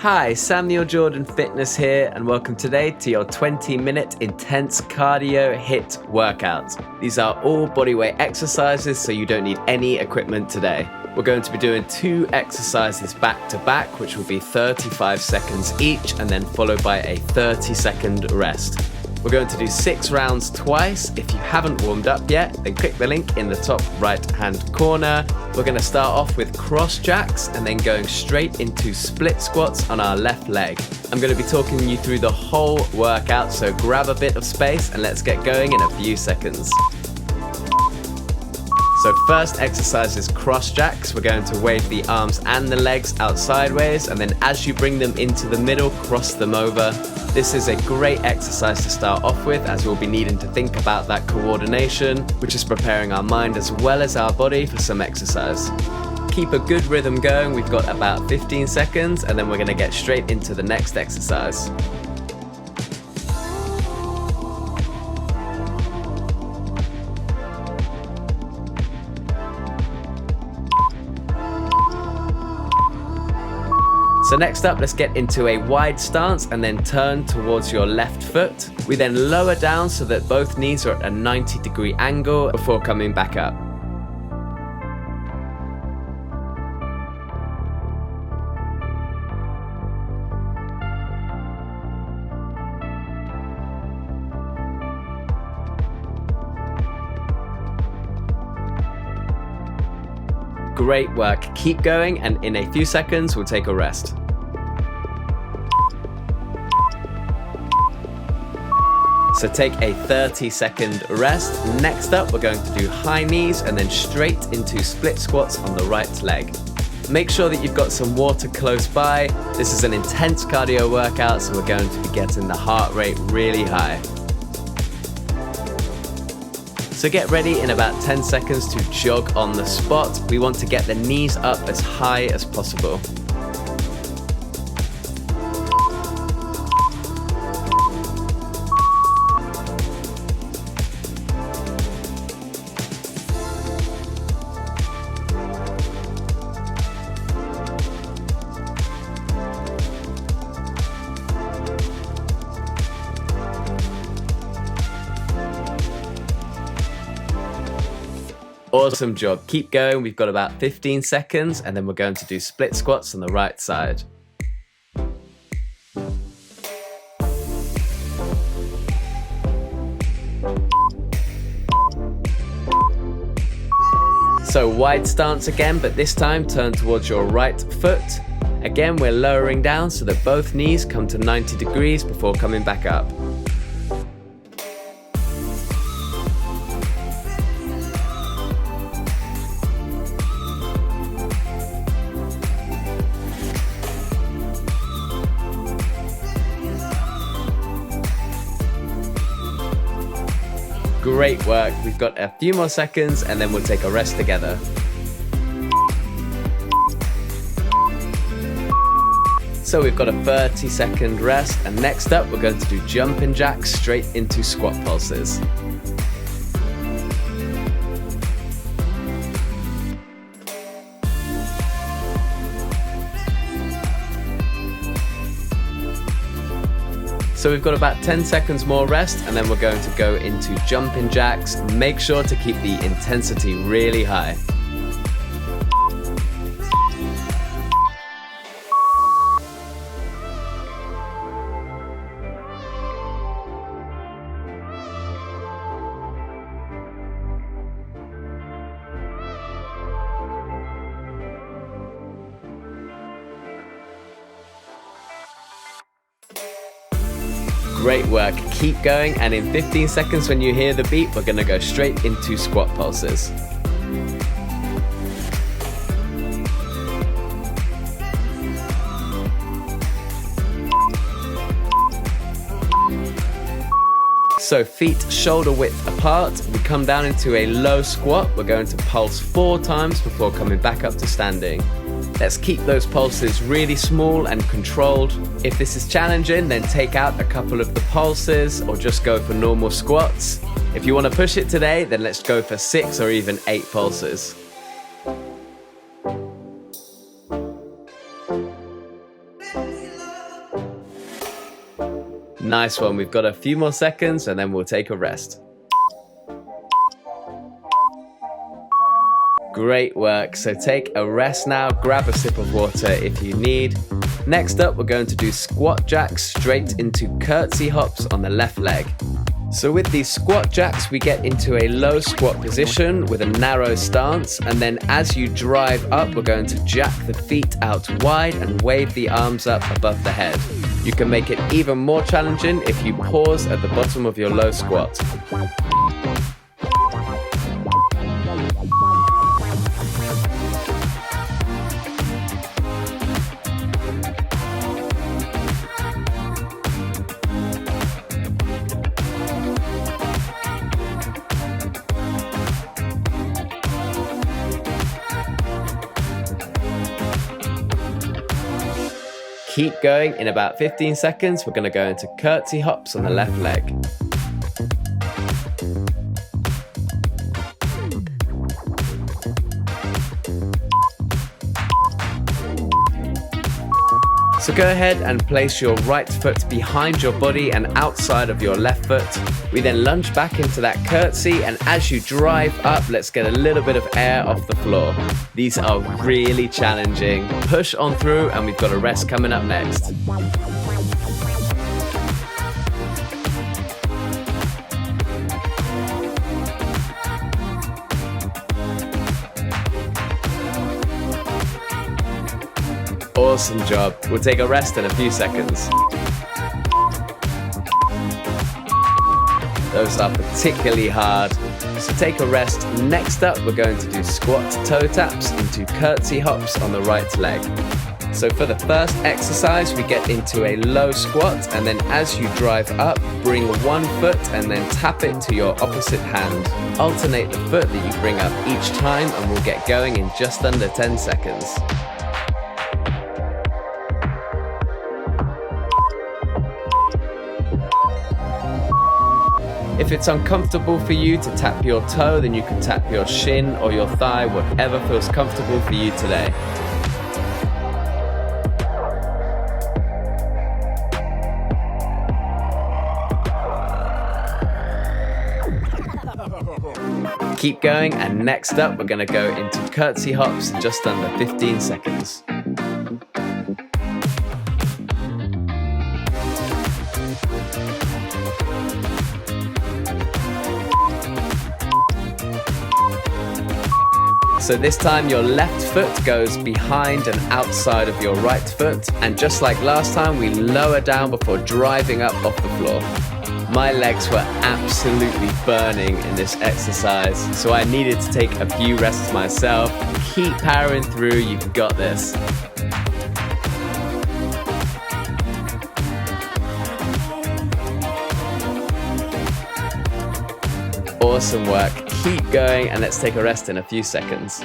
Hi, Samuel Jordan Fitness here, and welcome today to your 20-minute intense cardio HIIT workout. These are all bodyweight exercises, so you don't need any equipment today. We're going to be doing 2 exercises back to back, which will be 35 seconds each, and then followed by a 30-second rest. We're going to do 6 rounds twice. If you haven't warmed up yet, then click the link in the top right-hand corner. We're going to start off with cross jacks and then going straight into split squats on our left leg. I'm going to be talking you through the whole workout, so grab a bit of space and let's get going in a few seconds. So first exercise is cross jacks. We're going to wave the arms and the legs out sideways, and then as you bring them into the middle, cross them over. This is a great exercise to start off with, as we'll be needing to think about that coordination, which is preparing our mind as well as our body for some exercise. Keep a good rhythm going. We've got about 15 seconds, and then we're going to get straight into the next exercise. So next up, let's get into a wide stance and then turn towards your left foot. We then lower down so that both knees are at a 90-degree angle before coming back up. Great work, keep going, and in a few seconds we'll take a rest. So take a 30-second rest. Next up, we're going to do high knees and then straight into split squats on the right leg. Make sure that you've got some water close by. This is an intense cardio workout, so we're going to be getting the heart rate really high. So get ready in about 10 seconds to jog on the spot. We want to get the knees up as high as possible. Awesome job. Keep going. We've got about 15 seconds, and then we're going to do split squats on the right side. So wide stance again, but this time turn towards your right foot. Again, we're lowering down so that both knees come to 90 degrees before coming back up. Great work. We've got a few more seconds and then we'll take a rest together. So we've got a 30-second rest, and next up we're going to do jumping jacks straight into squat pulses. So we've got about 10 seconds more rest, and then we're going to go into jumping jacks. Make sure to keep the intensity really high. Great work, keep going, and in 15 seconds when you hear the beat, we're going to go straight into squat pulses. So feet shoulder width apart, we come down into a low squat. We're going to pulse 4 times before coming back up to standing. Let's keep those pulses really small and controlled. If this is challenging, then take out a couple of the pulses or just go for normal squats. If you want to push it today, then let's go for 6 or even 8 pulses. Nice one. We've got a few more seconds and then we'll take a rest. Great work. So take a rest now. Grab a sip of water if you need. Next up, we're going to do squat jacks straight into curtsy hops on the left leg. So with these squat jacks, we get into a low squat position with a narrow stance. And then as you drive up, we're going to jack the feet out wide and wave the arms up above the head. You can make it even more challenging if you pause at the bottom of your low squat. Keep going. In about 15 seconds, we're going to go into curtsy hops on the left leg. So go ahead and place your right foot behind your body and outside of your left foot. We then lunge back into that curtsy, and as you drive up, let's get a little bit of air off the floor. These are really challenging. Push on through, and we've got a rest coming up next. Awesome job. We'll take a rest in a few seconds. Those are particularly hard, so take a rest. Next up, we're going to do squat toe taps into curtsy hops on the right leg. So for the first exercise, we get into a low squat, and then as you drive up, bring one foot and then tap it to your opposite hand. Alternate the foot that you bring up each time, and we'll get going in just under 10 seconds. If it's uncomfortable for you to tap your toe, then you can tap your shin or your thigh, whatever feels comfortable for you today. Keep going, and next up, we're going to go into curtsy hops in just under 15 seconds. So this time your left foot goes behind and outside of your right foot, and just like last time, we lower down before driving up off the floor. My legs were absolutely burning in this exercise, so I needed to take a few rests myself. Keep powering through, you've got this. Awesome work. Keep going, and let's take a rest in a few seconds.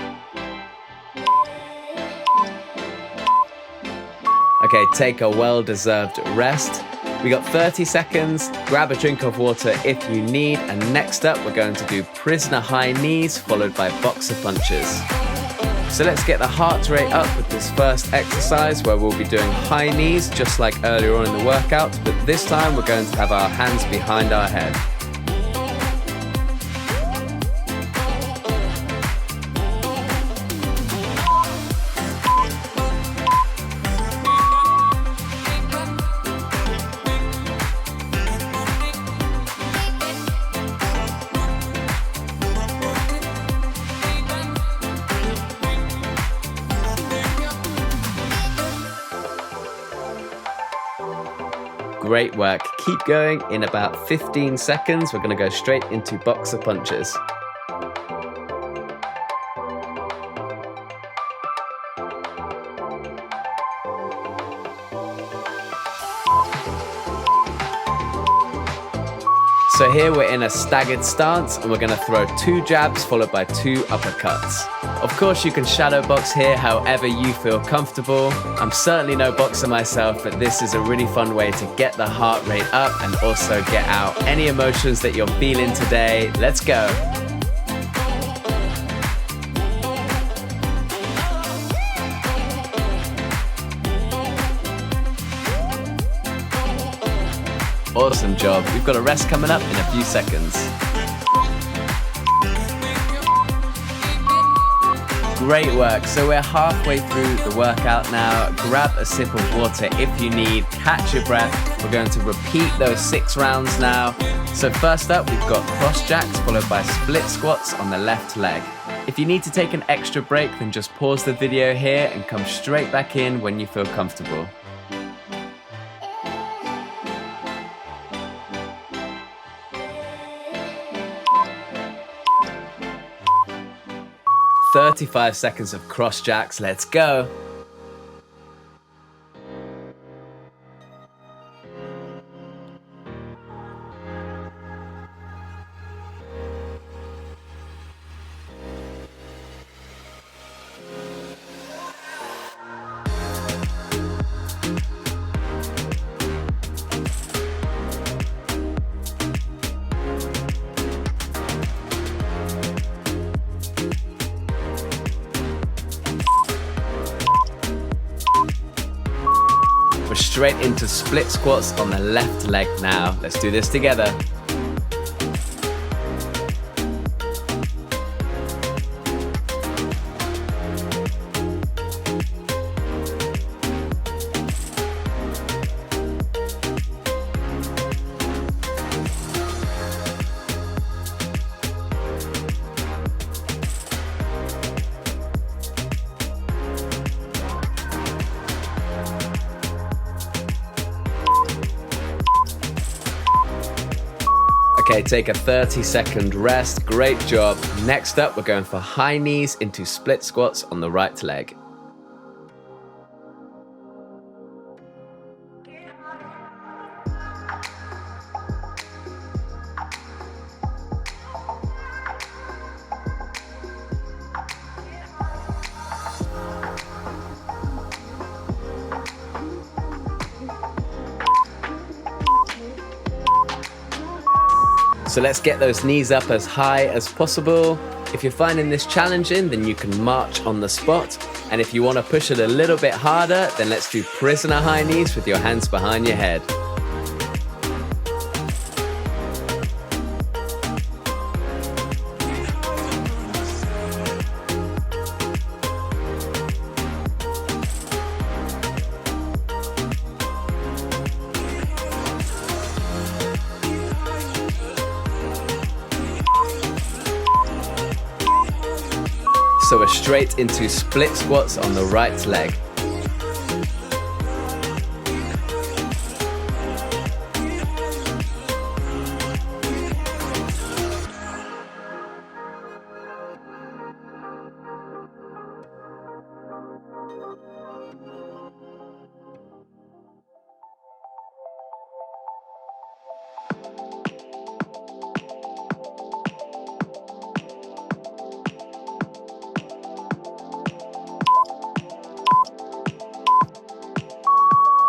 Okay, take a well-deserved rest. We got 30 seconds. Grab a drink of water if you need. And next up, we're going to do prisoner high knees followed by boxer punches. So let's get the heart rate up with this first exercise, where we'll be doing high knees just like earlier on in the workout, but this time we're going to have our hands behind our head. Great work. Keep going. In about 15 seconds, we're going to go straight into boxer punches. So here we're in a staggered stance, and we're going to throw 2 jabs followed by 2 uppercuts. Of course, you can shadow box here however you feel comfortable. I'm certainly no boxer myself, but this is a really fun way to get the heart rate up and also get out any emotions that you're feeling today. Let's go. Awesome job. We've got a rest coming up in a few seconds. Great work. So we're halfway through the workout now. Grab a sip of water if you need. Catch your breath. We're going to repeat those 6 rounds now. So first up, we've got cross jacks followed by split squats on the left leg. If you need to take an extra break, then just pause the video here and come straight back in when you feel comfortable. "35 seconds of cross jacks, let's go." We're straight into split squats on the left leg now. Let's do this together. Okay, take a 30-second rest. Great job. Next up, we're going for high knees into split squats on the right leg. So let's get those knees up as high as possible. If you're finding this challenging, then you can march on the spot. And if you want to push it a little bit harder, then let's do prisoner high knees with your hands behind your head. So we're straight into split squats on the right leg.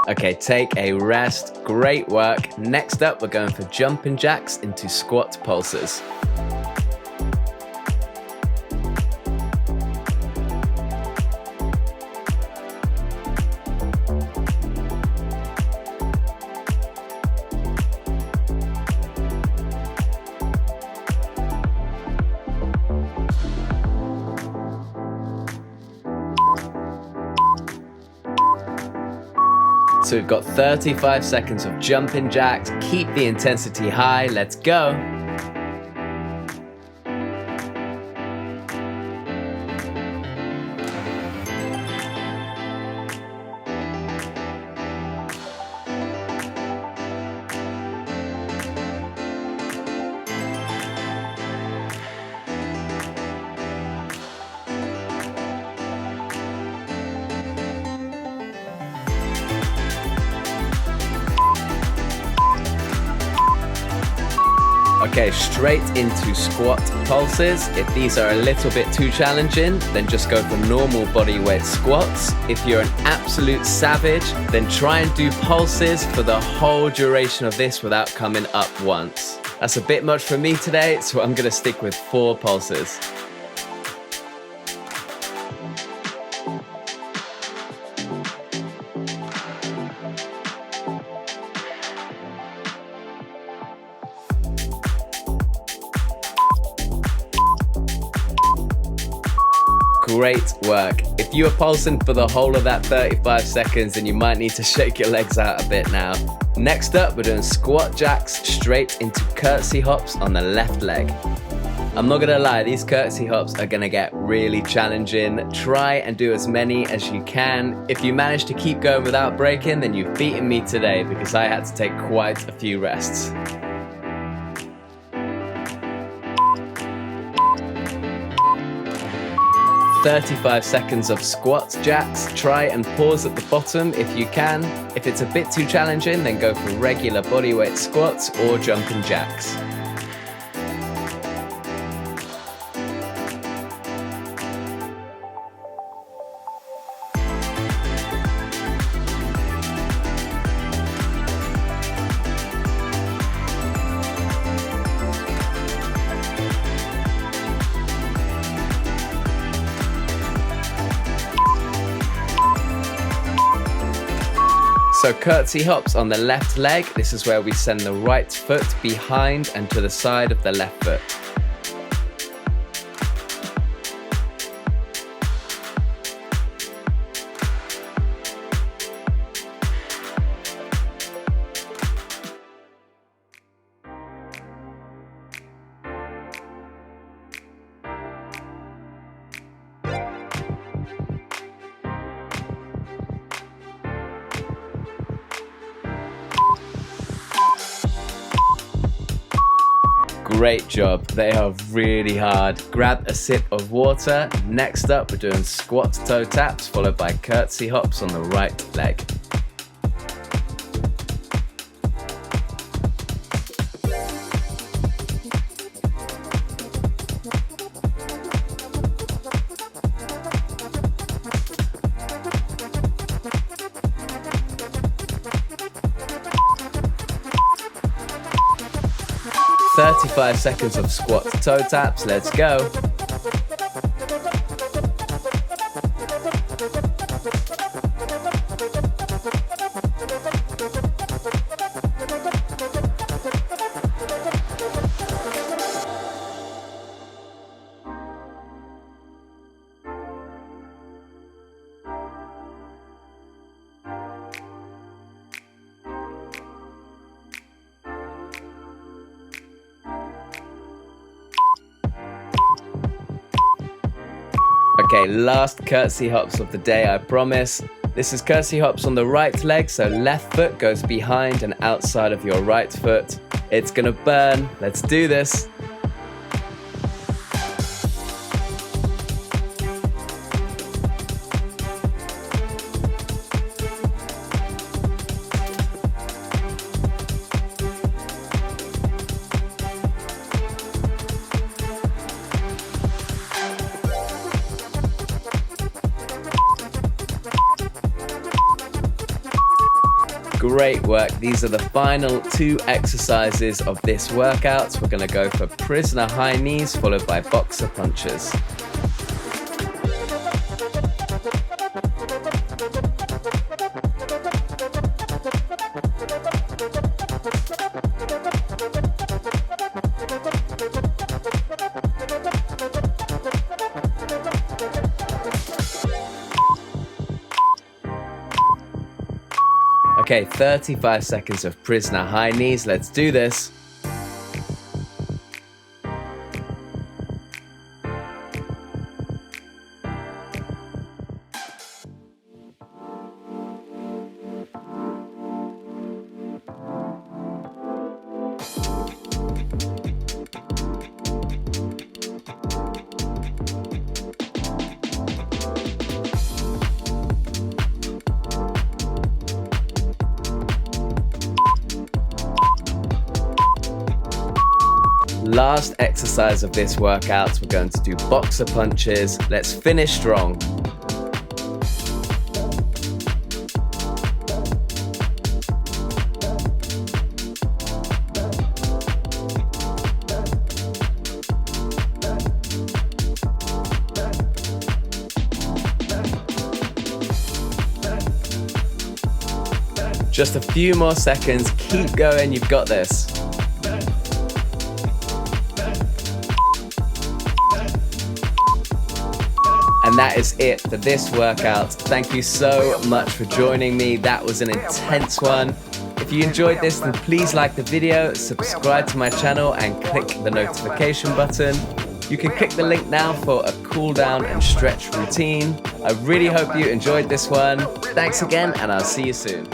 Okay, take a rest. Great work. Next up, we're going for jumping jacks into squat pulses. So we've got 35 seconds of jumping jacks. Keep the intensity high. Let's go. Okay, straight into squat pulses. If these are a little bit too challenging, then just go for normal body weight squats. If you're an absolute savage, then try and do pulses for the whole duration of this without coming up once. That's a bit much for me today, so I'm gonna stick with 4 pulses. Great work. If you were pulsing for the whole of that 35 seconds, then you might need to shake your legs out a bit now. Next up, we're doing squat jacks straight into curtsy hops on the left leg. I'm not gonna lie, these curtsy hops are gonna get really challenging. Try and do as many as you can. If you manage to keep going without breaking, then you've beaten me today because I had to take quite a few rests. "35 seconds of squat jacks. Try and pause at the bottom if you can. If it's a bit too challenging, then go for regular bodyweight squats or jumping jacks. So curtsy hops on the left leg. This is where we send the right foot behind and to the side of the left foot. Great job. They are really hard. Grab a sip of water. Next up, we're doing squat toe taps followed by curtsy hops on the right leg. "35 seconds of squat toe taps. Let's go. Okay, last curtsy hops of the day, I promise. This is curtsy hops on the right leg, so left foot goes behind and outside of your right foot. It's gonna burn. Let's do this. Great work. These are the final two exercises of this workout. We're going to go for prisoner high knees followed by boxer punches. Okay, 35 seconds of prisoner high knees. Let's do this. Last exercise of this workout, we're going to do boxer punches. Let's finish strong. Just a few more seconds. Keep going. You've got this. And And that is it for this workout. Thank you so much for joining me. That was an intense one. If you enjoyed this, then please like the video, subscribe to my channel, and click the notification button. You can click the link now for a cool down and stretch routine. I really hope you enjoyed this one. Thanks again, and I'll see you soon.